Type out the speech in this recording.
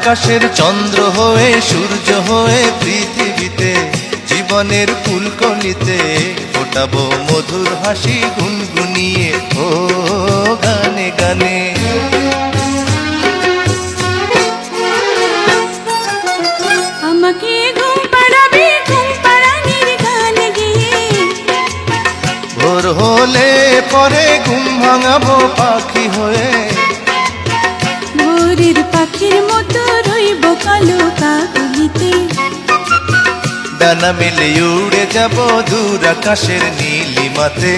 আকাশের চন্দ্র হয়ে সূর্য হয়ে পৃথিবীতে জীবনের ফুলকলিতে ফোটাবো মধুর হাসি গুনগুনিয়ে ও গানে গানে। আমাকে ঘুম পাড়াবে ঘুম পাড়ানির গান গেয়ে, ভোর হলে পরে ঘুম ভাঙাবো পাখি হয়ে, ভোরের পাখির মতো রইব কালো কাকলিতে। ডানা মেলে উড়ে যাব দূর আকাশের নীলিমাতে।